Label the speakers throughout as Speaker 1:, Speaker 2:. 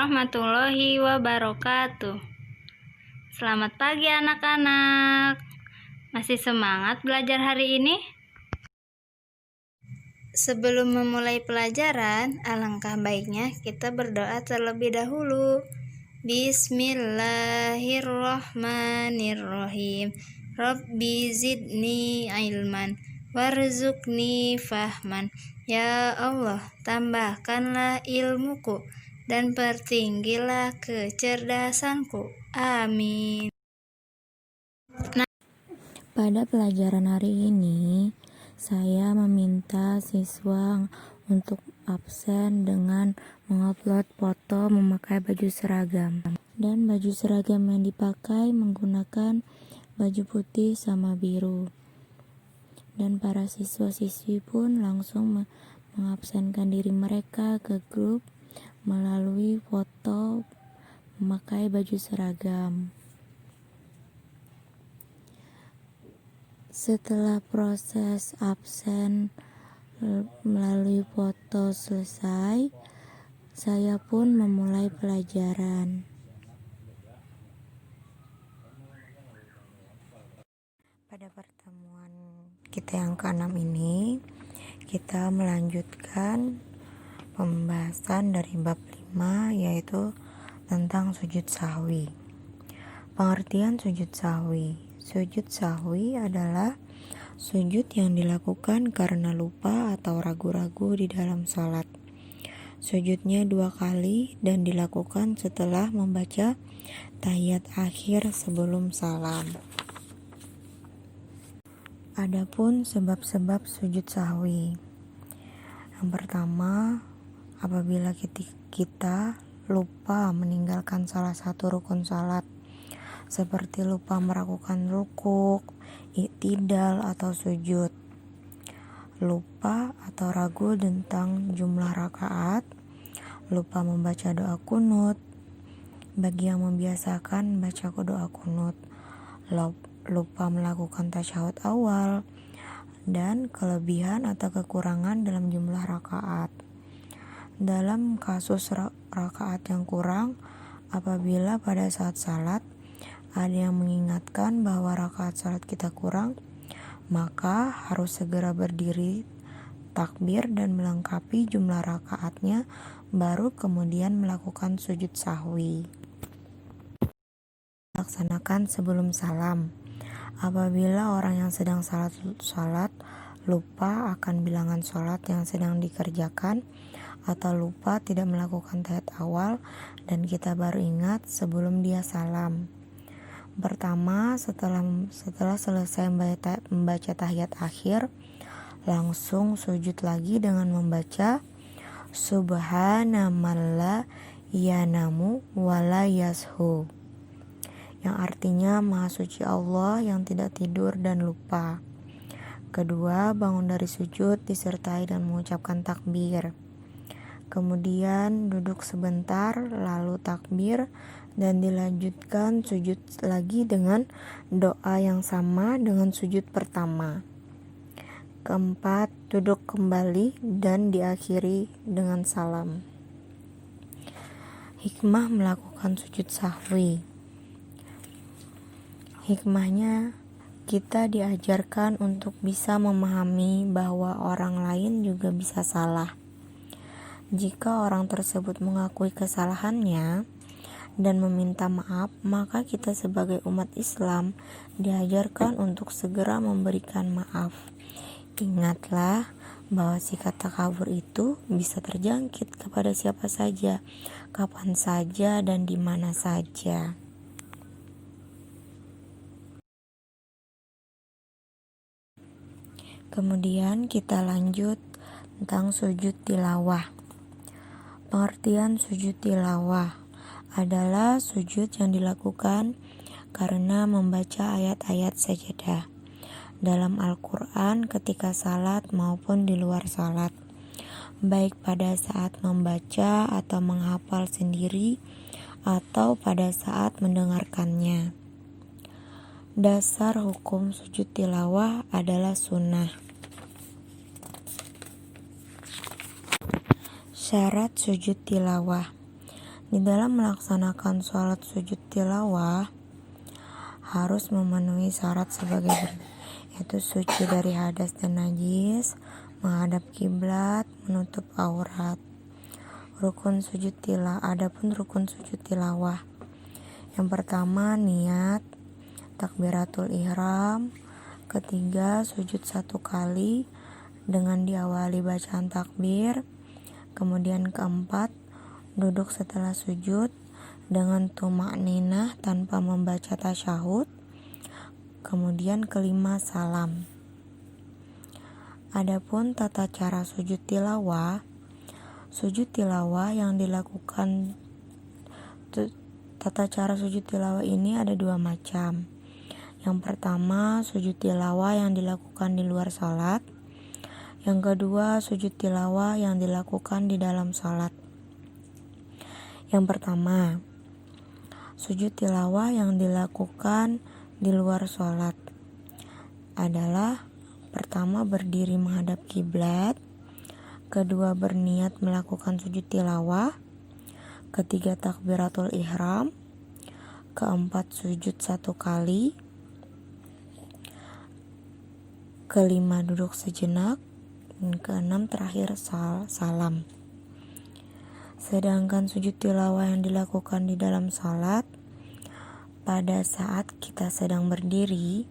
Speaker 1: warahmatullahi wabarakatuh. Selamat pagi anak-anak. Masih semangat belajar hari ini? Sebelum memulai pelajaran, alangkah baiknya kita berdoa terlebih dahulu. Bismillahirrahmanirrahim. Rabbi zidni ilman warzuqni fahman. Ya Allah, tambahkanlah ilmuku dan pertinggilah kecerdasanku. Amin.
Speaker 2: Pada pelajaran hari ini, saya meminta siswa untuk absen dengan mengupload foto memakai baju seragam. Dan baju seragam yang dipakai menggunakan baju putih sama biru. Dan para siswa-siswi pun langsung mengabsenkan diri mereka ke grup melalui foto memakai baju seragam. Setelah proses absen melalui foto selesai, saya pun memulai pelajaran. Pada pertemuan kita yang ke-6 ini, kita melanjutkan pembahasan dari bab 5, yaitu tentang sujud sahwi. Pengertian sujud sahwi. Sujud sahwi adalah sujud yang dilakukan karena lupa atau ragu-ragu di dalam salat. Sujudnya 2 kali dan dilakukan setelah membaca tahiyat akhir sebelum salam. Adapun sebab-sebab sujud sahwi. Yang pertama, apabila kita lupa meninggalkan salah satu rukun salat, seperti lupa melakukan rukuk, i'tidal atau sujud, lupa atau ragu tentang jumlah rakaat, lupa membaca doa kunut, bagi yang membiasakan baca doa kunut, lupa melakukan tasyahud awal, dan kelebihan atau kekurangan dalam jumlah rakaat. Dalam kasus rakaat yang kurang, apabila pada saat salat ada yang mengingatkan bahwa rakaat salat kita kurang, maka harus segera berdiri, takbir dan melengkapi jumlah rakaatnya, baru kemudian melakukan sujud sahwi. Laksanakan sebelum salam. Apabila orang yang sedang salat lupa akan bilangan salat yang sedang dikerjakan, atau lupa tidak melakukan tahiyat awal dan kita baru ingat sebelum dia salam. Pertama, setelah selesai membaca tahiyat akhir, langsung sujud lagi dengan membaca Subhana man la yanamu wa la yashu, yang artinya Maha Suci Allah yang tidak tidur dan lupa. Kedua, bangun dari sujud disertai dan mengucapkan takbir. Kemudian duduk sebentar, lalu takbir, dan dilanjutkan sujud lagi dengan doa yang sama dengan sujud pertama. Keempat, duduk kembali dan diakhiri dengan salam. Hikmah melakukan sujud sahwi. Hikmahnya, kita diajarkan untuk bisa memahami bahwa orang lain juga bisa salah. Jika orang tersebut mengakui kesalahannya dan meminta maaf, maka kita sebagai umat Islam diajarkan untuk segera memberikan maaf. Ingatlah bahwa sikap takabur itu bisa terjangkit kepada siapa saja, kapan saja, dan di mana saja. Kemudian kita lanjut tentang sujud tilawah. Pengertian sujud tilawah adalah sujud yang dilakukan karena membaca ayat-ayat sajadah dalam Al-Quran ketika salat maupun di luar salat, baik pada saat membaca atau menghafal sendiri atau pada saat mendengarkannya. Dasar hukum sujud tilawah adalah sunnah. Syarat sujud tilawah. Di dalam melaksanakan sholat sujud tilawah harus memenuhi syarat sebagai berikut, yaitu suci dari hadas dan najis, menghadap kiblat, menutup aurat. Adapun rukun sujud tilawah. Yang pertama, niat takbiratul ihram. Ketiga, sujud 1 kali dengan diawali bacaan takbir. Kemudian keempat, duduk setelah sujud dengan tumakninah tanpa membaca tasyahud. Kemudian kelima, salam. Adapun tata cara sujud tilawah ini ada 2 macam. Yang pertama, sujud tilawah yang dilakukan di luar salat. Yang kedua, sujud tilawah yang dilakukan di dalam salat. Yang pertama, sujud tilawah yang dilakukan di luar salat adalah: pertama, berdiri menghadap kiblat. Kedua, berniat melakukan sujud tilawah. Ketiga, takbiratul ihram. Keempat, sujud 1 kali. Kelima, duduk sejenak. Dan keenam, terakhir, salam. Sedangkan sujud tilawah yang dilakukan di dalam salat, pada saat kita sedang berdiri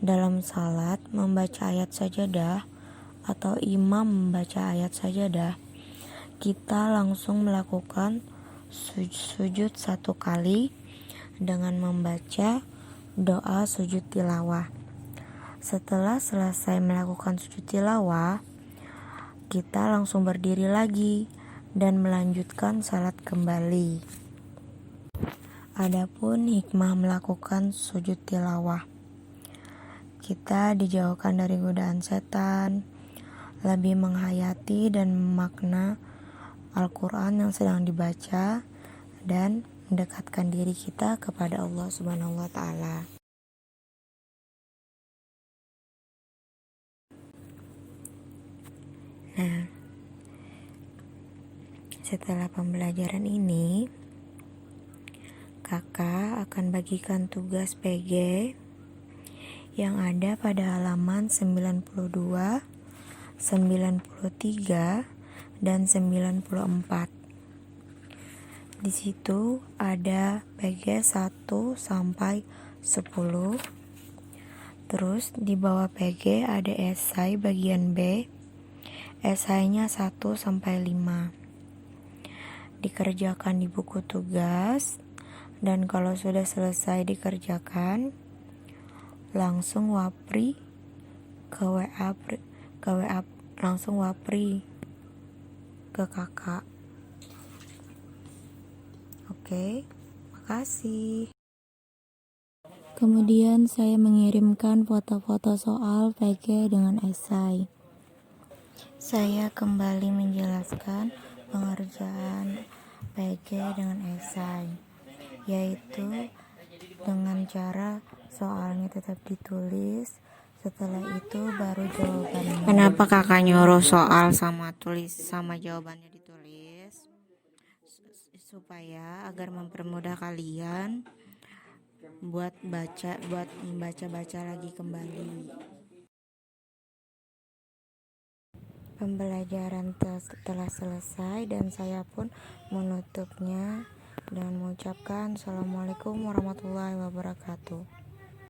Speaker 2: dalam salat membaca ayat sajadah atau imam membaca ayat sajadah, kita langsung melakukan sujud 1 kali dengan membaca doa sujud tilawah. Setelah selesai melakukan sujud tilawah, kita langsung berdiri lagi dan melanjutkan salat kembali. Adapun hikmah melakukan sujud tilawah: kita dijauhkan dari godaan setan, lebih menghayati dan memakna Al-Quran yang sedang dibaca, dan mendekatkan diri kita kepada Allah Subhanahu wa Ta'ala. Nah, setelah pembelajaran ini, kakak akan bagikan tugas PG yang ada pada halaman 92, 93, dan 94. Di situ ada PG 1 sampai 10. Terus di bawah PG ada esai bagian B. Esainya 1 sampai 5. Dikerjakan di buku tugas, dan kalau sudah selesai dikerjakan, langsung wapri ke WA ke kakak. Oke, makasih. Kemudian saya mengirimkan foto-foto soal PG dengan esai. Saya kembali menjelaskan pengerjaan PG dengan esai, yaitu dengan cara soalnya tetap ditulis, setelah itu baru jawabannya. Kenapa kakak nyuruh soal sama jawabannya ditulis? Supaya agar mempermudah kalian buat membaca lagi kembali. Pembelajaran telah selesai dan saya pun menutupnya dengan mengucapkan Assalamualaikum warahmatullahi wabarakatuh.